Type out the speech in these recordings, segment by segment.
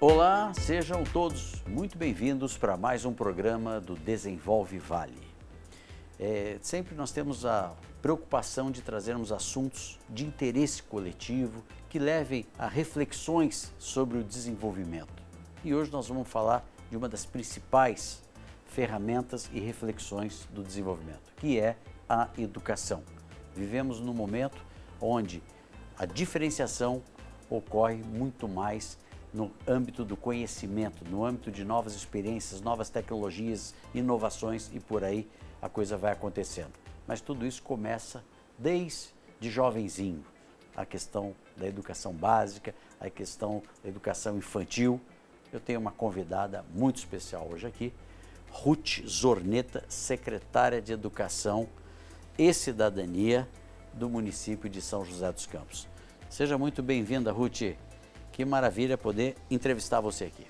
Olá, sejam todos muito bem-vindos para mais um programa do Desenvolve Vale. Sempre nós temos a preocupação de trazermos assuntos de interesse coletivo que levem a reflexões sobre o desenvolvimento. E hoje nós vamos falar de uma das principais ferramentas e reflexões do desenvolvimento, que é a educação. Vivemos num momento onde a diferenciação ocorre muito mais no âmbito do conhecimento, no âmbito de novas experiências, novas tecnologias, inovações e por aí a coisa vai acontecendo. Mas tudo isso começa desde jovenzinho, a questão da educação básica, a questão da educação infantil. Eu tenho uma convidada muito especial hoje aqui, Ruth Zorneta, secretária de Educação e Cidadania do município de São José dos Campos. Seja muito bem-vinda, Ruth. Que maravilha poder entrevistar você aqui.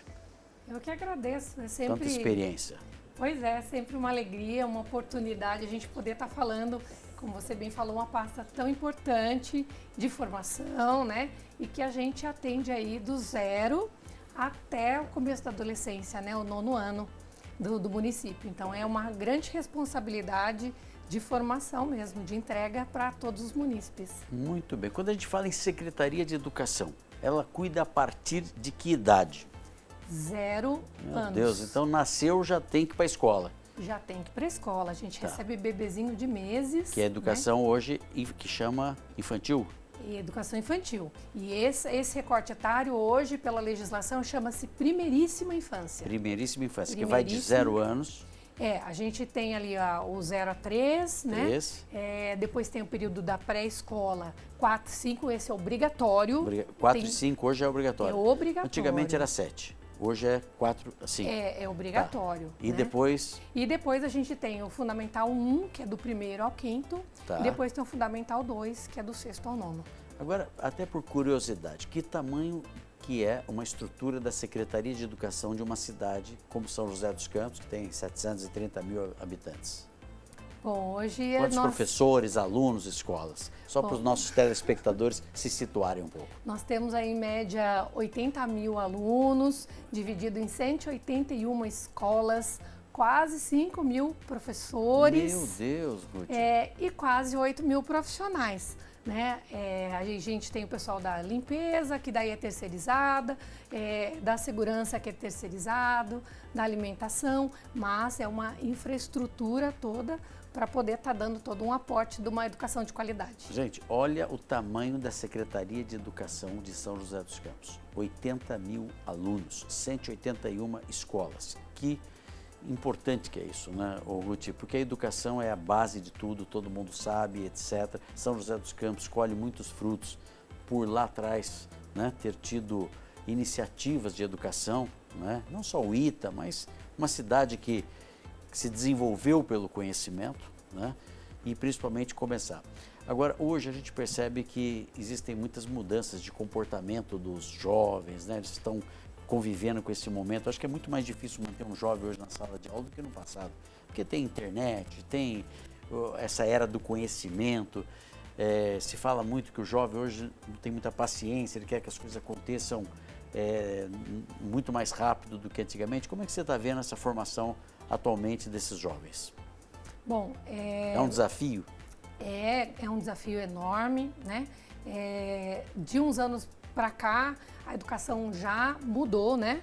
Eu que agradeço. É sempre... Tanta experiência. Pois é, sempre uma alegria, uma oportunidade a gente poder estar falando, como você bem falou, uma pasta tão importante de formação, né? E que a gente atende aí do zero até o começo da adolescência, né? O 9º ano do município. Então é uma grande responsabilidade de formação mesmo, de entrega para todos os munícipes. Muito bem. Quando a gente fala em Secretaria de Educação, ela cuida a partir de que idade? 0 anos. Meu Deus, então nasceu já tem que ir para a escola. Já tem que ir para a escola. A gente recebe bebezinho de meses. Que é a educação, né? Hoje, que chama infantil? E educação infantil. E esse recorte etário hoje, pela legislação, chama-se primeiríssima infância. Primeiríssima infância, que vai de 0 anos. A gente tem ali o 0 a 3, né? Depois tem o período da pré-escola, 4, 5, esse é obrigatório. 4 e 5 hoje é obrigatório. É obrigatório. Antigamente era 7, hoje é 4, 5. É obrigatório. Tá. E né? depois? E depois a gente tem o Fundamental 1, que é do 1º ao 5º, tá. E depois tem o Fundamental 2, que é do 6º ao 9º. Agora, até por curiosidade, que tamanho que é uma estrutura da Secretaria de Educação de uma cidade como São José dos Campos, que tem 730 mil habitantes? Bom, hoje Quantos professores, alunos, escolas? Só para os nossos telespectadores se situarem um pouco. Nós temos aí em média 80 mil alunos, dividido em 181 escolas, quase 5 mil professores. Meu Deus, Ruth. E quase 8 mil profissionais. Né? A gente tem o pessoal da limpeza, que daí é terceirizada, da segurança, que é terceirizado, da alimentação, mas é uma infraestrutura toda para poder estar dando todo um aporte de uma educação de qualidade. Gente, olha o tamanho da Secretaria de Educação de São José dos Campos. 80 mil alunos, 181 escolas. Que importante que é isso, né, Ruth? Porque a educação é a base de tudo, todo mundo sabe, etc. São José dos Campos colhe muitos frutos por lá atrás, né, ter tido iniciativas de educação, né, não só o ITA, mas uma cidade que se desenvolveu pelo conhecimento, né, e principalmente começar. Agora, hoje a gente percebe que existem muitas mudanças de comportamento dos jovens, né, eles estão convivendo com esse momento. Acho que é muito mais difícil manter um jovem hoje na sala de aula do que no passado, porque tem internet, tem essa era do conhecimento, se fala muito que o jovem hoje não tem muita paciência, ele quer que as coisas aconteçam muito mais rápido do que antigamente. Como é que você está vendo essa formação atualmente desses jovens? Bom, é um desafio? É um desafio enorme, né? De uns anos para cá, a educação já mudou, né?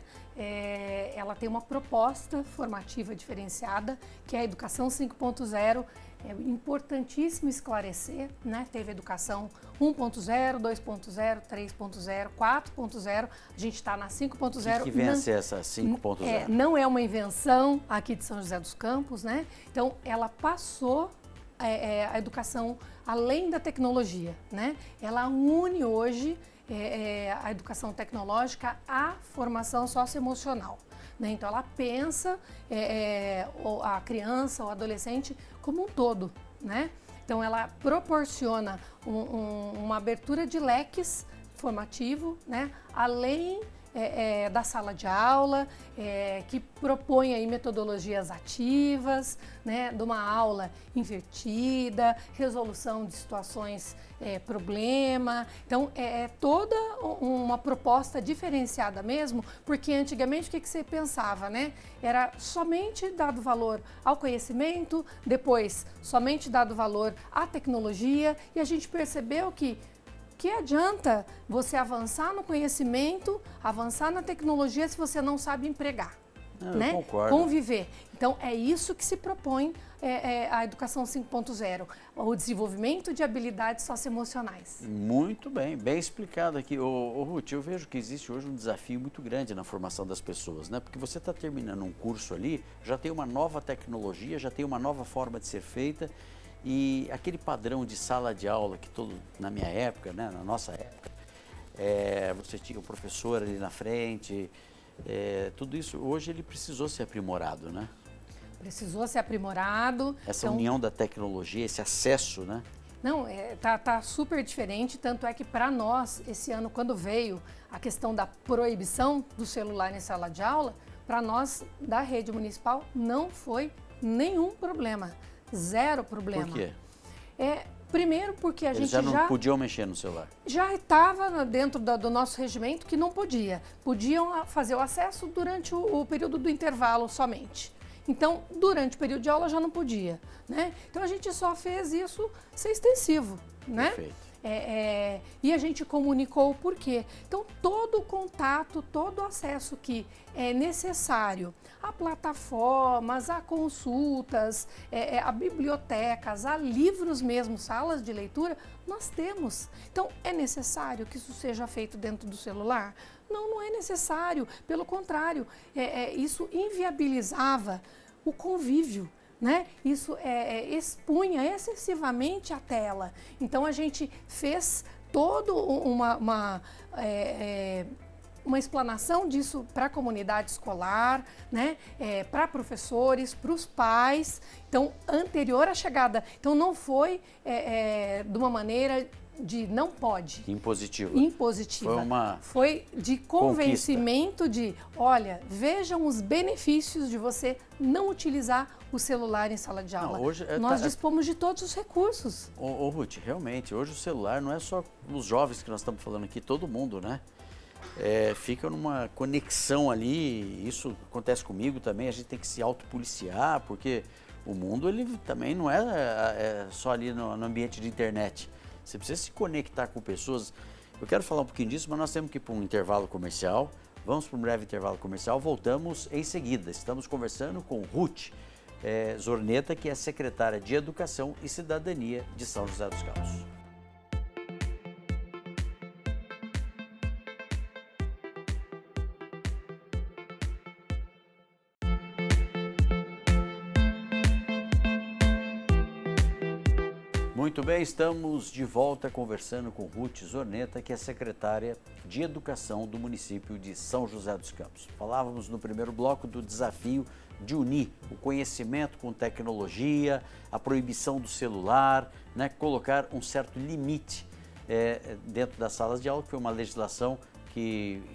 Ela tem uma proposta formativa diferenciada, que é a Educação 5.0. É importantíssimo esclarecer, né? Teve educação 1.0, 2.0, 3.0, 4.0, a gente está na 5.0. O que vem a ser essa 5.0? Não é uma invenção aqui de São José dos Campos, né? Então, ela passou a educação além da tecnologia, né? Ela une hoje a educação tecnológica à formação socioemocional. Né? Então, ela pensa a criança ou adolescente como um todo. Né? Então, ela proporciona uma abertura de leques formativo, né? Além da sala de aula, que propõe aí metodologias ativas, né, de uma aula invertida, resolução de situações problema. Então, é toda uma proposta diferenciada mesmo, porque antigamente o que você pensava, né? Era somente dado valor ao conhecimento, depois somente dado valor à tecnologia, e a gente percebeu que adianta você avançar no conhecimento, avançar na tecnologia se você não sabe empregar, né? Eu concordo. Conviver. Então, é isso que se propõe a educação 5.0, o desenvolvimento de habilidades socioemocionais. Muito bem, bem explicado aqui. Ruth, eu vejo que existe hoje um desafio muito grande na formação das pessoas, né? Porque você está terminando um curso ali, já tem uma nova tecnologia, já tem uma nova forma de ser feita, e aquele padrão de sala de aula que na minha época, né, na nossa época, você tinha o professor ali na frente, tudo isso hoje ele precisou ser aprimorado, né? Precisou ser aprimorado. Essa união da tecnologia, esse acesso, né? Não, tá super diferente, tanto é que para nós, esse ano, quando veio a questão da proibição do celular em sala de aula, para nós, da rede municipal, não foi nenhum problema, zero problema. Por quê? Primeiro porque Eles já não podiam mexer no celular. Já estava dentro do nosso regimento que não podia. Podiam fazer o acesso durante o período do intervalo somente. Então, durante o período de aula já não podia, né? Então, a gente só fez isso ser extensivo, né? Perfeito. E a gente comunicou o porquê. Então, todo o contato, todo o acesso que é necessário a plataformas, a consultas, a bibliotecas, a livros mesmo, salas de leitura, nós temos. Então, é necessário que isso seja feito dentro do celular? Não, não é necessário. Pelo contrário, isso inviabilizava o convívio, né? Isso expunha excessivamente a tela. Então, a gente fez toda uma explanação disso para a comunidade escolar, né? Para professores, para os pais. Então, anterior à chegada. Então, não foi de uma maneira de não pode. Impositiva. Impositiva. Foi de convencimento de, olha, vejam os benefícios de você não utilizar o celular em sala de aula. Nós dispomos de todos os recursos. Ruth, realmente, hoje o celular não é só os jovens que nós estamos falando aqui, todo mundo, né? Fica numa conexão ali, isso acontece comigo também, a gente tem que se autopoliciar, porque o mundo ele também não é só ali no ambiente de internet. Você precisa se conectar com pessoas. Eu quero falar um pouquinho disso, mas nós temos que ir para um intervalo comercial. Vamos para um breve intervalo comercial, voltamos em seguida. Estamos conversando com Ruth Zorneta, que é secretária de Educação e Cidadania de São José dos Campos. Muito bem, estamos de volta conversando com Ruth Zorneta, que é secretária de Educação do município de São José dos Campos. Falávamos no primeiro bloco do desafio de unir o conhecimento com tecnologia, a proibição do celular, né, colocar um certo limite dentro das salas de aula, que foi uma legislação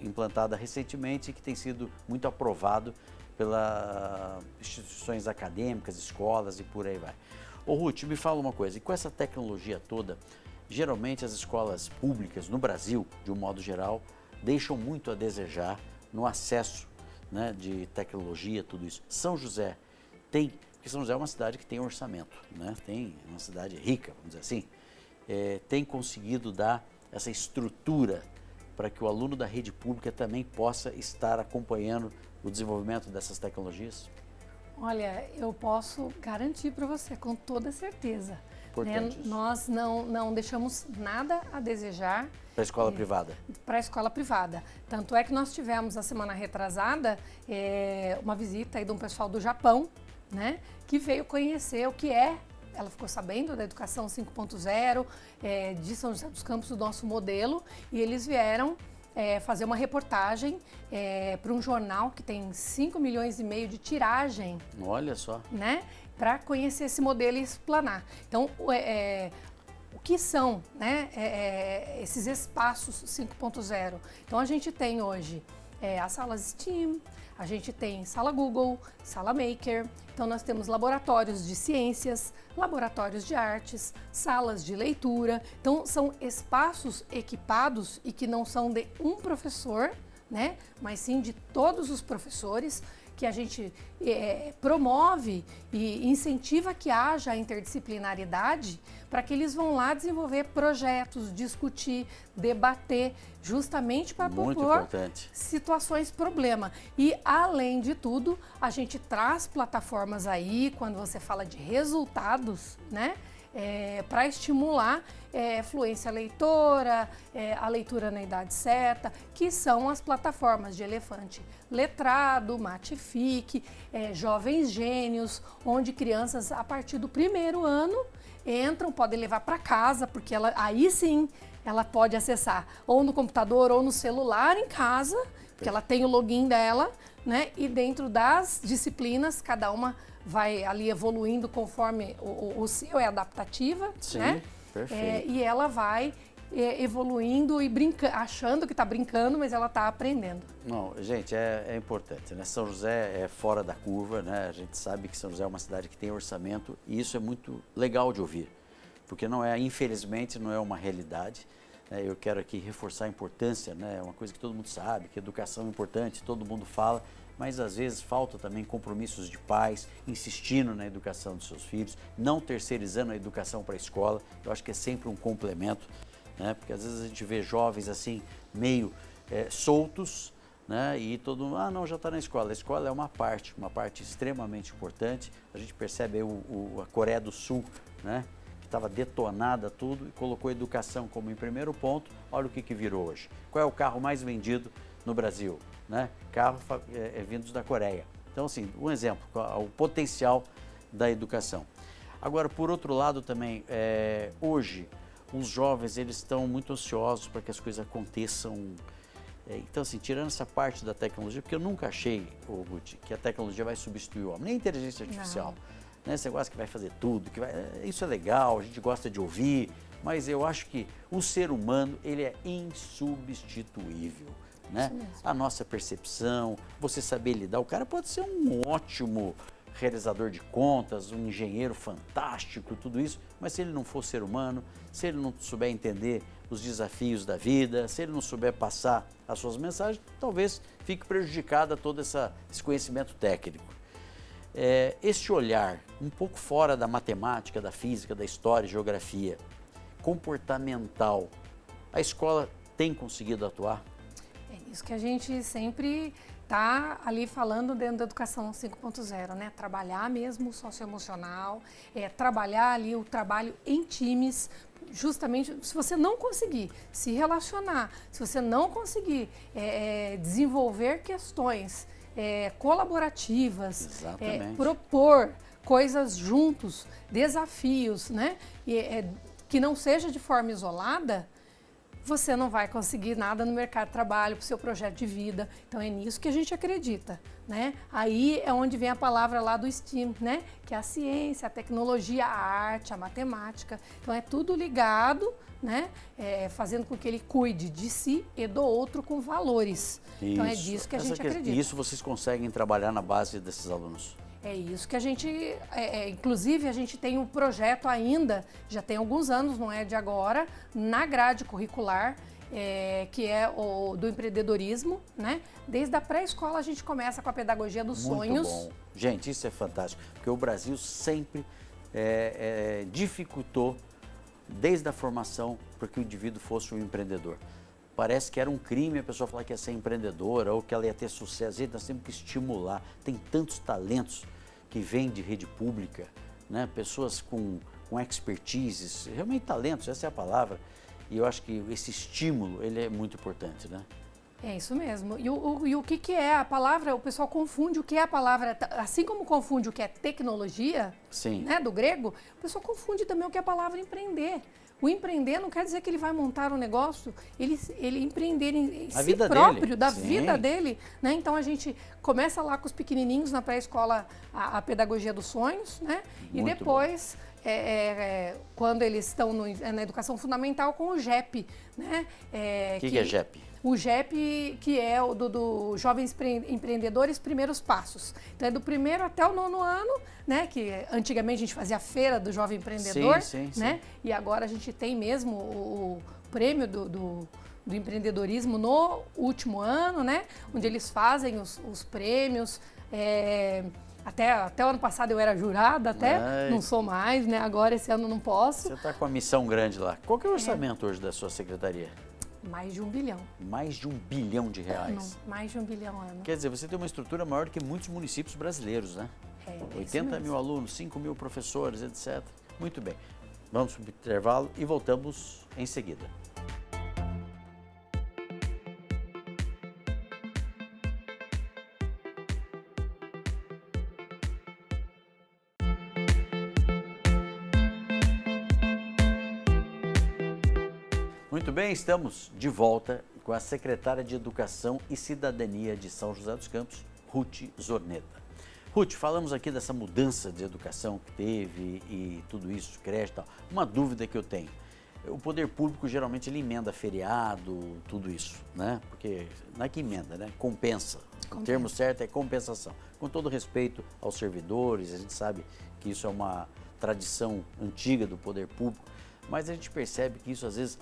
implantada recentemente e que tem sido muito aprovado pelas instituições acadêmicas, escolas e por aí vai. Ruth, me fala uma coisa, e com essa tecnologia toda, geralmente as escolas públicas no Brasil, de um modo geral, deixam muito a desejar no acesso, né, de tecnologia, tudo isso. São José porque São José é uma cidade que tem orçamento, né? Tem uma cidade rica, vamos dizer assim, tem conseguido dar essa estrutura para que o aluno da rede pública também possa estar acompanhando o desenvolvimento dessas tecnologias? Olha, eu posso garantir para você, com toda certeza. Importante isso. Nós não deixamos nada a desejar. Para a escola privada? Para a escola privada. Tanto é que nós tivemos, a semana retrasada, uma visita aí de um pessoal do Japão, né, que veio conhecer o que ela ficou sabendo da Educação 5.0, de São José dos Campos, do nosso modelo, e eles vieram fazer uma reportagem para um jornal que tem 5 milhões e meio de tiragem. Olha só. Né? Para conhecer esse modelo e explanar. Então, o que são, né, esses espaços 5.0? Então, a gente tem hoje as salas STEAM, a gente tem sala Google, sala Maker, então nós temos laboratórios de ciências, laboratórios de artes, salas de leitura, então são espaços equipados e que não são de um professor, né, mas sim de todos os professores, que a gente promove e incentiva que haja a interdisciplinaridade para que eles vão lá desenvolver projetos, discutir, debater, justamente para propor situações problema. E, além de tudo, a gente traz plataformas aí, quando você fala de resultados, né? Para estimular fluência leitora, a leitura na idade certa, que são as plataformas de Elefante Letrado, Matifique, Jovens Gênios, onde crianças a partir do primeiro ano entram, podem levar para casa, porque aí sim ela pode acessar ou no computador ou no celular em casa, porque ela tem o login dela, né? E dentro das disciplinas, cada uma vai ali evoluindo conforme o seu é adaptativa, sim, né? Perfeito. E ela vai evoluindo e brincando, achando que está brincando, mas ela está aprendendo. Não, gente, é importante, né? São José é fora da curva, né? A gente sabe que São José é uma cidade que tem orçamento e isso é muito legal de ouvir, porque infelizmente, não é uma realidade. Eu quero aqui reforçar a importância, né? É uma coisa que todo mundo sabe, que educação é importante, todo mundo fala, mas às vezes falta também compromissos de pais, insistindo na educação dos seus filhos, não terceirizando a educação para a escola. Eu acho que é sempre um complemento, né? Porque às vezes a gente vê jovens assim, meio soltos, né? E todo mundo, não, já está na escola. A escola é uma parte extremamente importante. A gente percebe aí a Coreia do Sul, né? Estava detonada tudo e colocou a educação como em primeiro ponto. Olha o que virou hoje. Qual é o carro mais vendido no Brasil? Né? Carros vindos da Coreia. Então, assim, um exemplo, o potencial da educação. Agora, por outro lado também, hoje, os jovens eles estão muito ansiosos para que as coisas aconteçam. Então, assim, tirando essa parte da tecnologia, porque eu nunca achei, Ruth, que a tecnologia vai substituir o homem, nem a inteligência artificial. Né? Esse negócio que vai fazer tudo, isso é legal, a gente gosta de ouvir, mas eu acho que o ser humano ele é insubstituível. Né? A nossa percepção, você saber lidar, o cara pode ser um ótimo realizador de contas, um engenheiro fantástico, tudo isso, mas se ele não for ser humano, se ele não souber entender os desafios da vida, se ele não souber passar as suas mensagens, talvez fique prejudicada todo esse conhecimento técnico. Este olhar um pouco fora da matemática, da física, da história, geografia, comportamental, a escola tem conseguido atuar? É isso que a gente sempre está ali falando dentro da educação 5.0, né? Trabalhar mesmo o socioemocional, trabalhar ali o trabalho em times, justamente se você não conseguir se relacionar, se você não conseguir desenvolver questões colaborativas, propor coisas juntos, desafios, né? Que não seja de forma isolada, você não vai conseguir nada no mercado de trabalho para o seu projeto de vida. Então é nisso que a gente acredita, né? Aí é onde vem a palavra lá do STEAM, né? Que é a ciência, a tecnologia, a arte, a matemática. Então é tudo ligado, né? Fazendo com que ele cuide de si e do outro com valores. Isso. Então é disso que a gente acredita. E isso vocês conseguem trabalhar na base desses alunos? É isso que a gente, inclusive a gente tem um projeto ainda, já tem alguns anos, não é de agora, na grade curricular, que é o do empreendedorismo, né? Desde a pré-escola a gente começa com a pedagogia dos sonhos. Muito bom. Gente, isso é fantástico, porque o Brasil sempre dificultou, desde a formação, para que o indivíduo fosse um empreendedor. Parece que era um crime a pessoa falar que ia ser empreendedora ou que ela ia ter sucesso. Gente, nós temos que estimular. Tem tantos talentos que vêm de rede pública, né? Pessoas com expertise, realmente talentos, essa é a palavra. E eu acho que esse estímulo, ele é muito importante, né? É isso mesmo. E o que é a palavra? O pessoal confunde o que é a palavra, assim como confunde o que é tecnologia, né, do grego, o pessoal confunde também o que é a palavra empreender. O empreender não quer dizer que ele vai montar um negócio, ele empreender em si próprio, da vida dele, né? Então a gente começa lá com os pequenininhos na pré-escola a pedagogia dos sonhos, né? E depois quando eles estão na educação fundamental com o JEP, né? O que é JEP? O JEP, que é o do Jovens Empreendedores Primeiros Passos. Então é do primeiro até o 9º ano, né? Que antigamente a gente fazia a feira do Jovem Empreendedor, sim. né? E agora a gente tem mesmo o prêmio do empreendedorismo no último ano, né? Onde eles fazem os prêmios. Até o ano passado eu era jurada, não sou mais, né? Agora esse ano não posso. Você está com uma missão grande lá. Qual que é o orçamento hoje da sua secretaria? Mais de 1 bilhão. Mais de 1 bilhão de reais? Não, mais de 1 bilhão ano. Quer dizer, você tem uma estrutura maior do que muitos municípios brasileiros, né? 80 mil alunos, 5 mil professores, etc. Muito bem. Vamos para o intervalo e voltamos em seguida. Muito bem, estamos de volta com a secretária de Educação e Cidadania de São José dos Campos, Ruth Zorneta. Ruth, falamos aqui dessa mudança de educação que teve e tudo isso, creche e tal. Uma dúvida que eu tenho, o poder público geralmente ele emenda feriado, tudo isso, né? Porque não é que emenda, né? Compensa. O termo certo é compensação. Com todo respeito aos servidores, a gente sabe que isso é uma tradição antiga do poder público, mas a gente percebe que isso às vezes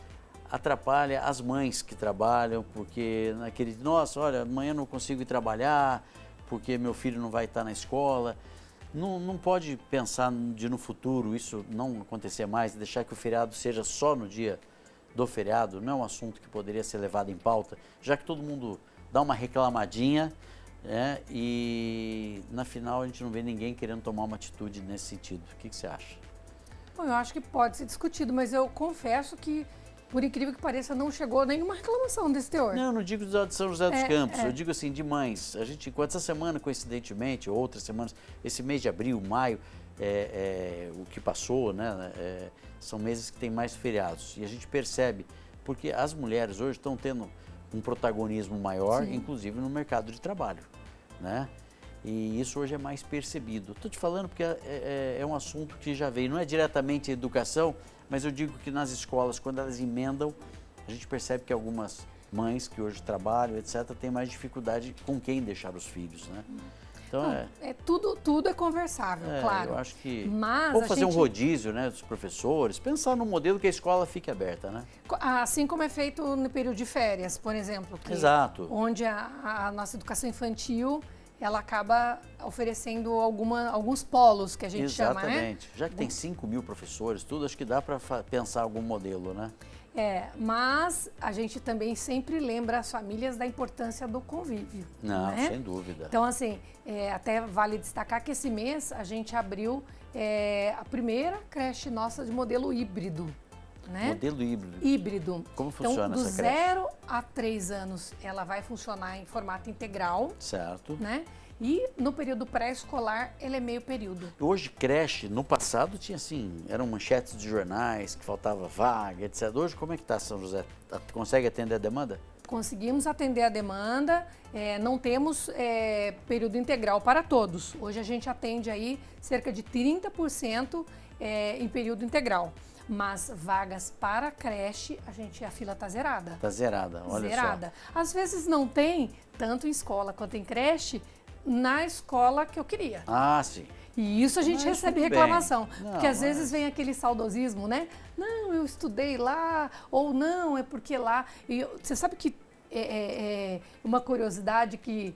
atrapalha as mães que trabalham, porque nossa, olha, amanhã não consigo ir trabalhar, porque meu filho não vai estar na escola. Não pode pensar no futuro isso não acontecer mais, deixar que o feriado seja só no dia do feriado, não é um assunto que poderia ser levado em pauta, já que todo mundo dá uma reclamadinha, né, e na final a gente não vê ninguém querendo tomar uma atitude nesse sentido. O que você acha? Bom, eu acho que pode ser discutido, mas eu confesso que, por incrível que pareça, não chegou nenhuma reclamação desse teor. Não, não digo de São José dos Campos, eu digo assim, de mães. A gente, enquanto essa semana, coincidentemente, outras semanas, esse mês de abril, maio, o que passou, né, são meses que tem mais feriados. E a gente percebe, porque as mulheres hoje estão tendo um protagonismo maior, sim, inclusive no mercado de trabalho, né? E isso hoje é mais percebido. Estou te falando porque é um assunto que já veio, não é diretamente educação, mas eu digo que nas escolas, quando elas emendam, a gente percebe que algumas mães que hoje trabalham, etc., têm mais dificuldade com quem deixar os filhos, né? Então tudo é conversável, claro. Eu acho que mas ou fazer um rodízio, né, dos professores, pensar num modelo que a escola fique aberta, né? Assim como é feito no período de férias, por exemplo. Exato. Onde a nossa educação infantil, ela acaba oferecendo alguns polos que a gente chama, né? Exatamente. Já que tem 5 mil professores, tudo, acho que dá para pensar algum modelo, né? Mas a gente também sempre lembra as famílias da importância do convívio. Não, né? Sem dúvida. Então, assim, até vale destacar que esse mês a gente abriu a primeira creche nossa de modelo híbrido. Né? Modelo híbrido. Híbrido. Como funciona essa creche? Então, do 0 a 3 anos, ela vai funcionar em formato integral. Certo. Né? E no período pré-escolar, ele é meio período. Hoje, creche, no passado tinha assim, eram manchetes de jornais, que faltava vaga, etc. Hoje, como é que está São José? Consegue atender a demanda? Conseguimos atender a demanda, não temos período integral para todos. Hoje a gente atende aí cerca de 30% em período integral. Mas vagas para creche, a fila está zerada. Está zerada, olha zerada. Só. Às vezes não tem, tanto em escola quanto em creche, na escola que eu queria. Ah, sim. E isso a gente recebe reclamação. Não, porque às vezes vem aquele saudosismo, né? Não, eu estudei lá, ou não, é porque lá... E você sabe que uma curiosidade que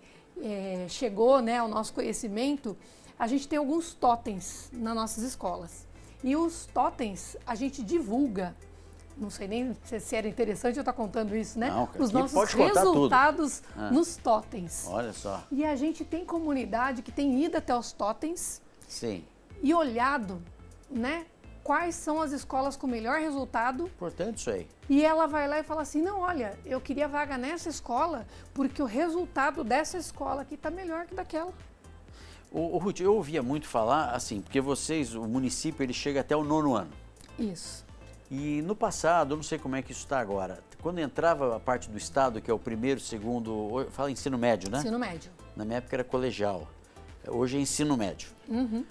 chegou, né, ao nosso conhecimento, a gente tem alguns totens nas nossas escolas. E os totens a gente divulga. Não sei nem se era interessante eu estar contando isso, né? Não, os nossos resultados nos totens. Olha só. E a gente tem comunidade que tem ido até os totens. Sim. E olhado, né? Quais são as escolas com melhor resultado. Importante isso aí. E ela vai lá e fala assim, não, olha, eu queria vaga nessa escola porque o resultado dessa escola aqui está melhor que daquela. Ruth, eu ouvia muito falar assim, porque vocês, o município, ele chega até o 9º ano. Isso. E no passado, eu não sei como é que isso está agora, quando entrava a parte do Estado, que é o primeiro, segundo, fala ensino médio, né? Ensino médio. Na minha época era colegial, hoje é ensino médio. Uhum.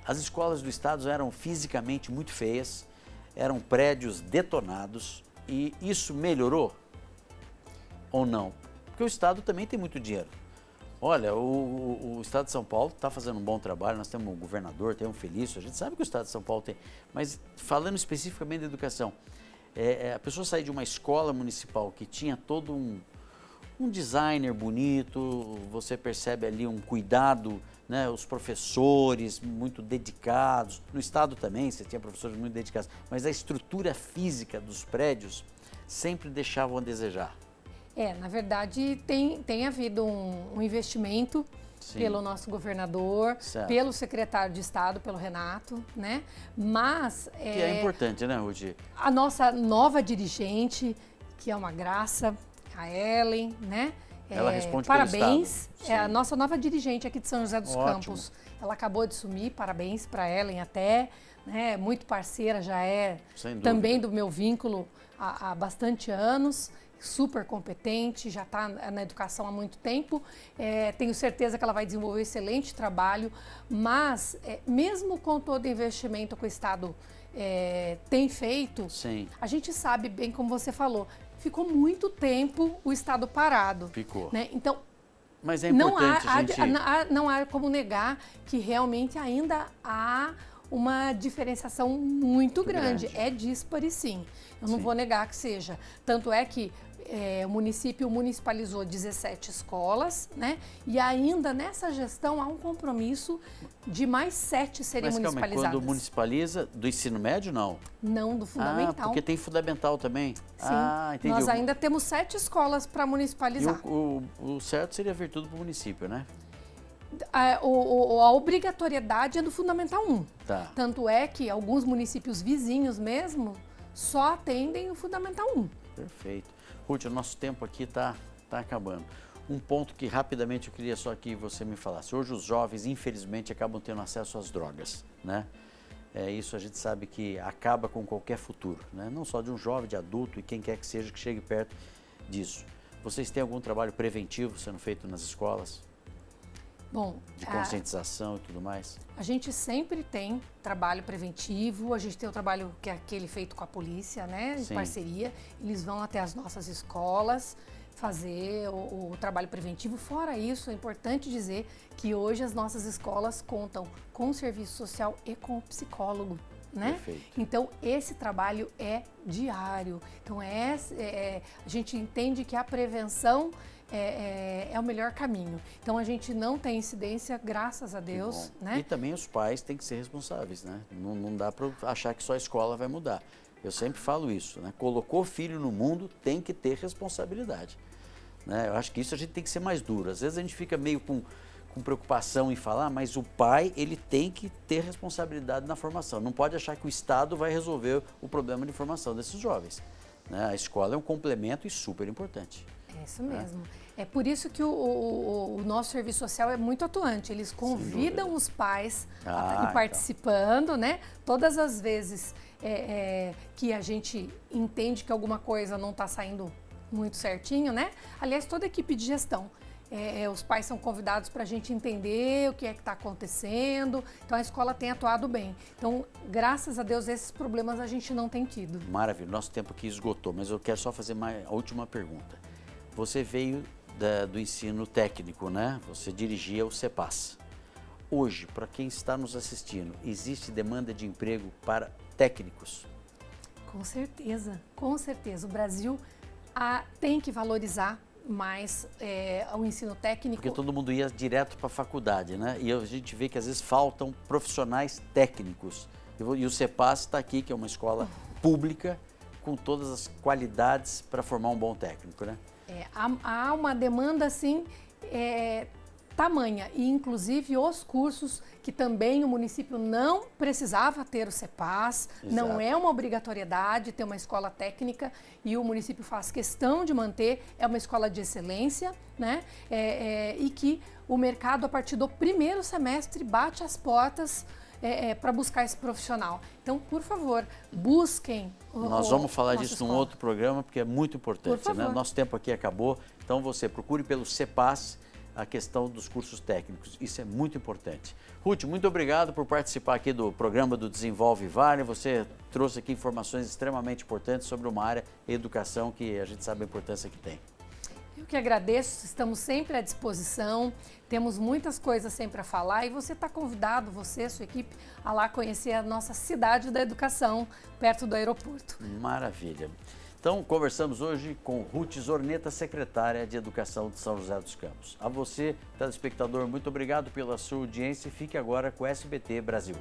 as escolas do estado eram fisicamente muito feias, eram prédios detonados e isso melhorou ou não? Porque o estado também tem muito dinheiro. Olha, o estado de São Paulo está fazendo um bom trabalho, nós temos um governador, temos um Felício, a gente sabe que o estado de São Paulo tem, mas falando especificamente da educação, a pessoa sair de uma escola municipal que tinha todo um designer bonito, você percebe ali um cuidado, né, os professores muito dedicados, no estado também você tinha professores muito dedicados, mas a estrutura física dos prédios sempre deixavam a desejar. Na verdade, tem havido um investimento Sim. pelo nosso governador, Certo. pelo secretário de Estado, pelo Renato, né? Mas Que é importante, né, Ruth? a nossa nova dirigente, que é uma graça, a Ellen, né? Ela responde pelo parabéns. Estado. É a Sim. nossa nova dirigente aqui de São José dos Ótimo. Campos. Ela acabou de sumir, parabéns para Ellen até, né? Muito parceira, já é Sem dúvida. também do meu vínculo há bastante anos. Super competente, já está na educação há muito tempo. Tenho certeza que ela vai desenvolver um excelente trabalho, mas mesmo com todo o investimento que o Estado tem feito, Sim. a gente sabe bem, como você falou, ficou muito tempo o Estado parado. Ficou. Né? Então, Mas é importante a gente... não há como negar que realmente ainda há uma diferenciação muito grande. É díspare, sim. Eu não Sim. vou negar que seja. Tanto é que o município municipalizou 17 escolas, né? E ainda nessa gestão há um compromisso de mais 7 serem Mas calma aí, municipalizadas. quando municipaliza, do ensino médio, não? Não, do fundamental. Ah, porque tem fundamental também? Sim. Ah, entendi. Nós ainda temos 7 escolas para E municipalizar. o certo seria vir tudo para o município, né? A obrigatoriedade é do Fundamental 1. Tá. Tanto é que alguns municípios vizinhos mesmo só atendem o Fundamental 1. Perfeito. Ruth, o nosso tempo aqui está acabando. Um ponto que rapidamente eu queria só que você me falasse. Hoje os jovens, infelizmente, acabam tendo acesso às drogas, né? Isso a gente sabe que acaba com qualquer futuro, né? Não só de um jovem, de adulto e quem quer que seja que chegue perto disso. Vocês têm algum trabalho preventivo sendo feito nas escolas? Bom, De conscientização e tudo mais? a gente sempre tem trabalho preventivo, a gente tem o trabalho que é aquele feito com a polícia, né, em Sim. parceria. Eles vão até as nossas escolas fazer o trabalho preventivo. Fora isso, é importante dizer que hoje as nossas escolas contam com o serviço social e com o psicólogo, né? Perfeito. Então, esse trabalho é diário. Então, a gente entende que a prevenção é o melhor caminho. Então, a gente não tem incidência, graças a Deus, E né? também os pais têm que ser responsáveis, né? Não dá para achar que só a escola vai mudar. Eu sempre falo isso, né? Colocou filho no mundo, tem que ter responsabilidade. Né? Eu acho que isso a gente tem que ser mais duro. Às vezes a gente fica meio com preocupação em falar, mas o pai, ele tem que ter responsabilidade na formação. Não pode achar que o Estado vai resolver o problema de formação desses jovens. Né? A escola é um complemento e super importante. É isso mesmo. É por isso que o nosso serviço social é muito atuante. Eles convidam os pais a estarem participando, né? Todas as vezes que a gente entende que alguma coisa não está saindo muito certinho, né? Aliás, toda a equipe de gestão. Os pais são convidados para a gente entender o que é que está acontecendo. Então, a escola tem atuado bem. Então, graças a Deus, esses problemas a gente não tem tido. Maravilha. Nosso tempo aqui esgotou, mas eu quero só fazer a última pergunta. Você veio do ensino técnico, né? Você dirigia o CEPAS. Hoje, para quem está nos assistindo, existe demanda de emprego para técnicos? Com certeza, com certeza. O Brasil tem que valorizar mais o ensino técnico. Porque todo mundo ia direto para a faculdade, né? E a gente vê que às vezes faltam profissionais técnicos. E o CEPAS está aqui, que é uma escola pública, com todas as qualidades para formar um bom técnico, né? Há uma demanda, assim, tamanha. E, inclusive, os cursos que também o município não precisava ter o CEPAS, não é uma obrigatoriedade ter uma escola técnica e o município faz questão de manter, é uma escola de excelência, né? E que o mercado, a partir do primeiro semestre, bate as portas para buscar esse profissional. Então, por favor, busquem. Nós vamos falar nossa disso num escola. outro programa, porque é muito importante. Por favor. Né? Nosso tempo aqui acabou, então você procure pelo CEPAS, a questão dos cursos técnicos. Isso é muito importante. Ruth, muito obrigado por participar aqui do programa do Desenvolve Vale. Você trouxe aqui informações extremamente importantes sobre uma área, educação, que a gente sabe a importância que tem. Eu que agradeço, estamos sempre à disposição, temos muitas coisas sempre a falar e você está convidado, você e sua equipe, a lá conhecer a nossa cidade da educação, perto do aeroporto. Maravilha. Então, conversamos hoje com Ruth Zorneta, secretária de Educação de São José dos Campos. A você, telespectador, muito obrigado pela sua audiência e fique agora com o SBT Brasil.